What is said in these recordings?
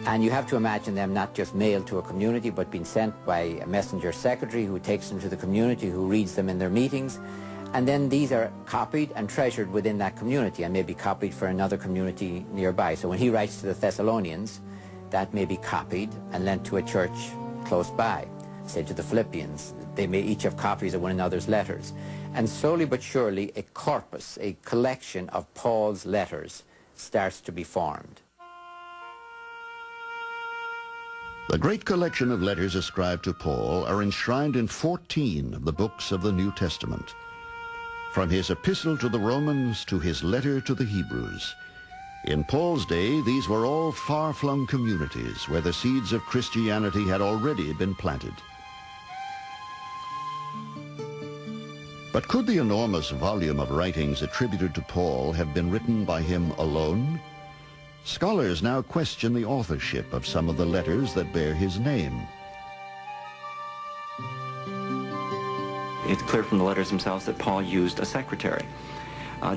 And you have to imagine them not just mailed to a community, but being sent by a messenger secretary who takes them to the community, who reads them in their meetings. And then these are copied and treasured within that community and may be copied for another community nearby. So when he writes to the Thessalonians, that may be copied and lent to a church close by. Say to the Philippians, they may each have copies of one another's letters. And slowly but surely a corpus, a collection of Paul's letters starts to be formed. The great collection of letters ascribed to Paul are enshrined in 14 of the books of the New Testament. From his epistle to the Romans to his letter to the Hebrews. In Paul's day, these were all far-flung communities where the seeds of Christianity had already been planted. But could the enormous volume of writings attributed to Paul have been written by him alone? Scholars now question the authorship of some of the letters that bear his name. It's clear from the letters themselves that Paul used a secretary.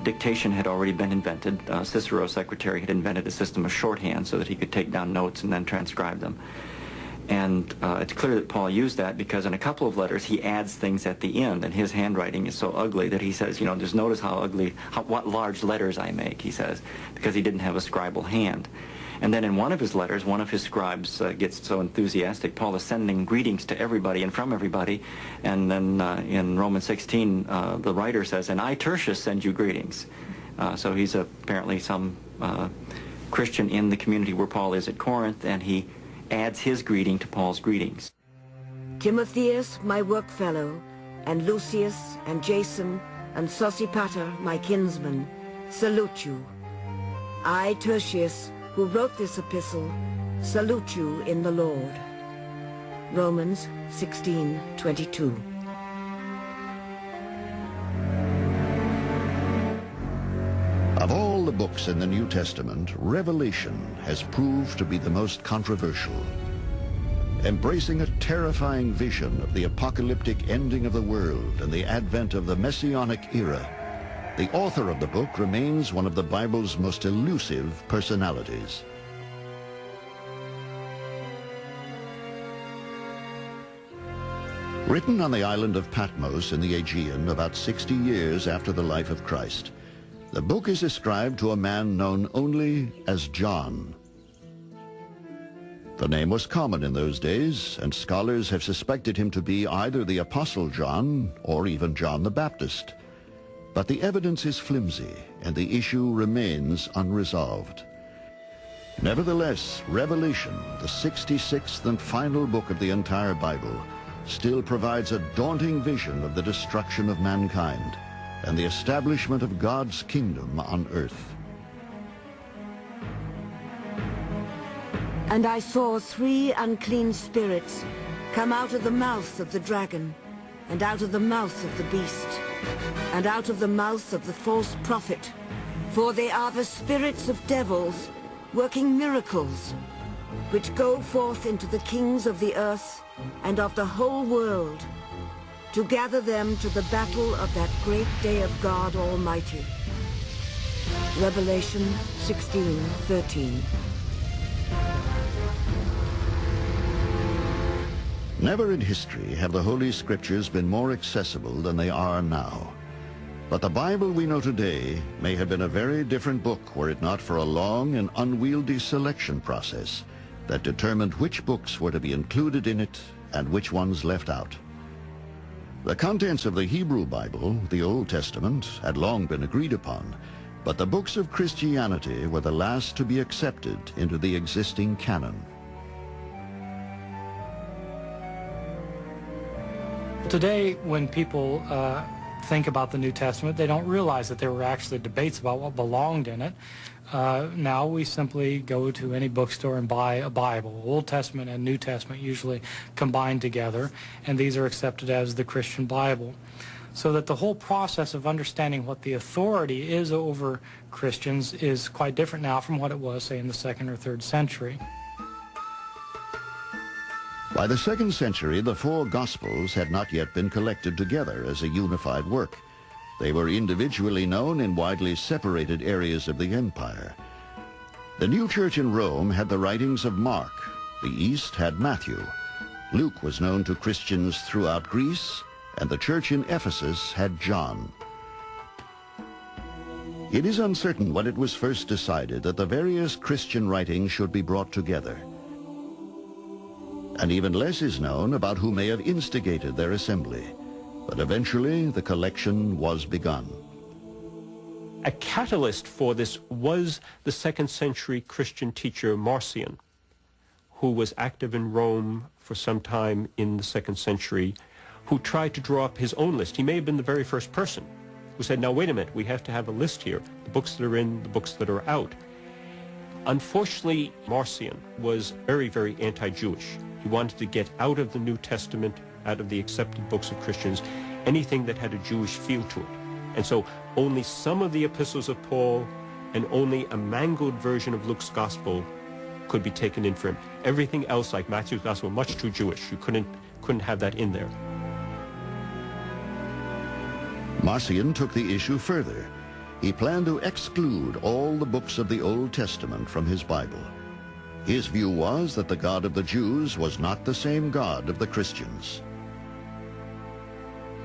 Dictation had already been invented. Cicero's secretary had invented a system of shorthand so that he could take down notes and then transcribe them. And it's clear that Paul used that because in a couple of letters he adds things at the end, and his handwriting is so ugly that he says, you know, just notice how ugly, what large letters I make, he says, because he didn't have a scribal hand. And then in one of his letters, one of his scribes gets so enthusiastic. Paul is sending greetings to everybody and from everybody. And then in Romans 16, the writer says, and I, Tertius, send you greetings. So he's apparently some Christian in the community where Paul is at Corinth, and he adds his greeting to Paul's greetings. Timotheus, my workfellow, and Lucius, and Jason, and Sosipater, my kinsman, salute you. I, Tertius, who wrote this epistle, salute you in the Lord. Romans 16:22. Of all the books in the New Testament, Revelation has proved to be the most controversial. Embracing a terrifying vision of the apocalyptic ending of the world and the advent of the Messianic era, the author of the book remains one of the Bible's most elusive personalities. Written on the island of Patmos in the Aegean about 60 years after the life of Christ, the book is ascribed to a man known only as John. The name was common in those days, and scholars have suspected him to be either the Apostle John or even John the Baptist. But the evidence is flimsy, and the issue remains unresolved. Nevertheless, Revelation, the 66th and final book of the entire Bible, still provides a daunting vision of the destruction of mankind and the establishment of God's kingdom on earth. And I saw 3 unclean spirits come out of the mouth of the dragon, and out of the mouth of the beast, and out of the mouth of the false prophet, for they are the spirits of devils working miracles, which go forth into the kings of the earth and of the whole world, to gather them to the battle of that great day of God Almighty. Revelation 16:13. Never in history have the Holy Scriptures been more accessible than they are now. But the Bible we know today may have been a very different book were it not for a long and unwieldy selection process that determined which books were to be included in it and which ones left out. The contents of the Hebrew Bible, the Old Testament, had long been agreed upon, but the books of Christianity were the last to be accepted into the existing canon. Today, when people think about the New Testament, they don't realize that there were actually debates about what belonged in it. Now we simply go to any bookstore and buy a Bible. Old Testament and New Testament usually combined together, and these are accepted as the Christian Bible. So that the whole process of understanding what the authority is over Christians is quite different now from what it was, say, in the 2nd or 3rd century. By the 2nd century, the 4 Gospels had not yet been collected together as a unified work. They were individually known in widely separated areas of the empire. The new church in Rome had the writings of Mark. The East had Matthew. Luke was known to Christians throughout Greece, and the church in Ephesus had John. It is uncertain when it was first decided that the various Christian writings should be brought together. And even less is known about who may have instigated their assembly. But eventually, the collection was begun. A catalyst for this was the 2nd century Christian teacher Marcion, who was active in Rome for some time in the 2nd century, who tried to draw up his own list. He may have been the very first person who said, now wait a minute, we have to have a list here, the books that are in, the books that are out. Unfortunately, Marcion was very, very anti-Jewish. He wanted to get out of the New Testament, out of the accepted books of Christians, anything that had a Jewish feel to it. And so only some of the epistles of Paul and only a mangled version of Luke's gospel could be taken in for him. Everything else, like Matthew's gospel, much too Jewish. You couldn't have that in there. Marcion took the issue further. He planned to exclude all the books of the Old Testament from his Bible. His view was that the God of the Jews was not the same God of the Christians.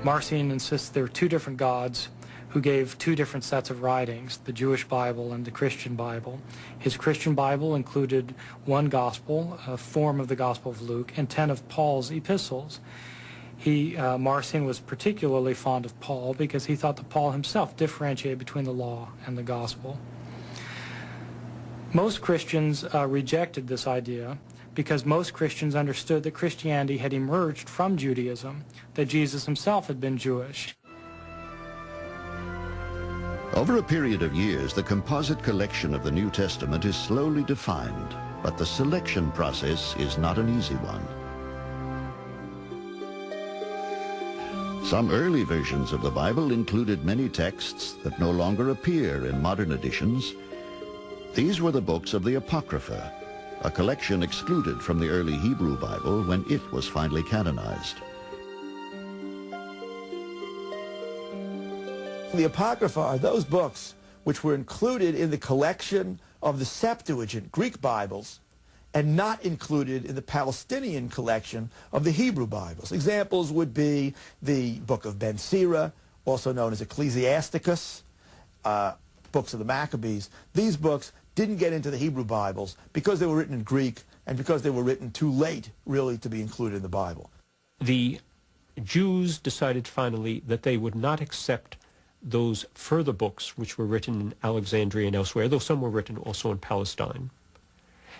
Marcion insists there are two different gods who gave two different sets of writings, the Jewish Bible and the Christian Bible. His Christian Bible included one gospel, a form of the Gospel of Luke, and 10 of Paul's epistles. Marcion was particularly fond of Paul because he thought that Paul himself differentiated between the law and the gospel. Most Christians rejected this idea because most Christians understood that Christianity had emerged from Judaism, that Jesus himself had been Jewish. Over a period of years, the composite collection of the New Testament is slowly defined, but the selection process is not an easy one. Some early versions of the Bible included many texts that no longer appear in modern editions. These were the books of the Apocrypha, a collection excluded from the early Hebrew Bible when it was finally canonized. The Apocrypha are those books which were included in the collection of the Septuagint Greek Bibles and not included in the Palestinian collection of the Hebrew Bibles. Examples would be the Book of Ben Sira, also known as Ecclesiasticus, books of the Maccabees. These books didn't get into the Hebrew Bibles because they were written in Greek and because they were written too late, really, to be included in the Bible. The Jews decided finally that they would not accept those further books which were written in Alexandria and elsewhere, though some were written also in Palestine.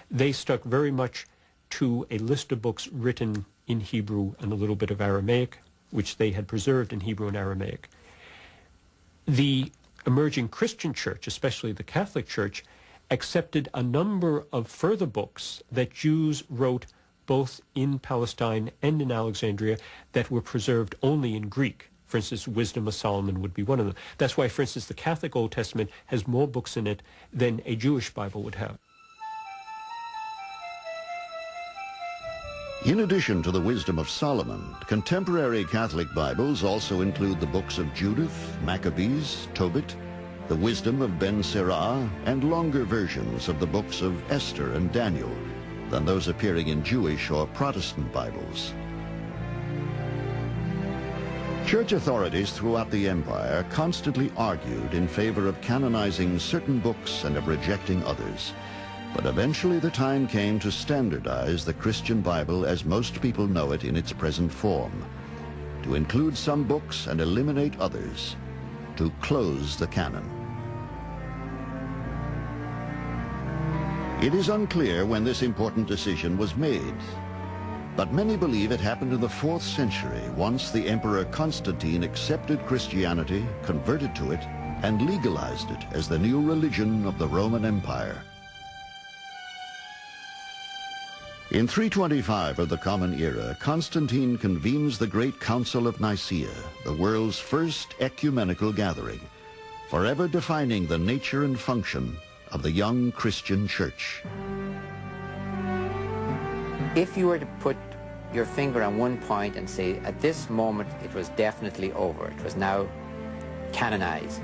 They stuck very much to a list of books written in Hebrew and a little bit of Aramaic, which they had preserved in Hebrew and Aramaic. The emerging Christian church, especially the Catholic Church, accepted a number of further books that Jews wrote both in Palestine and in Alexandria that were preserved only in Greek. For instance, Wisdom of Solomon would be one of them. That's why, for instance, the Catholic Old Testament has more books in it than a Jewish Bible would have. In addition to the Wisdom of Solomon, contemporary Catholic Bibles also include the books of Judith, Maccabees, Tobit, the Wisdom of Ben Sirah, and longer versions of the books of Esther and Daniel than those appearing in Jewish or Protestant Bibles. Church authorities throughout the empire constantly argued in favor of canonizing certain books and of rejecting others. But eventually the time came to standardize the Christian Bible as most people know it in its present form, to include some books and eliminate others, to close the canon. It is unclear when this important decision was made, but many believe it happened in the 4th century, once the Emperor Constantine accepted Christianity, converted to it, and legalized it as the new religion of the Roman Empire. In 325 of the Common Era, Constantine convenes the Great Council of Nicaea, the world's first ecumenical gathering, forever defining the nature and function of the young Christian church. If you were to put your finger on one point and say, at this moment it was definitely over, it was now canonized,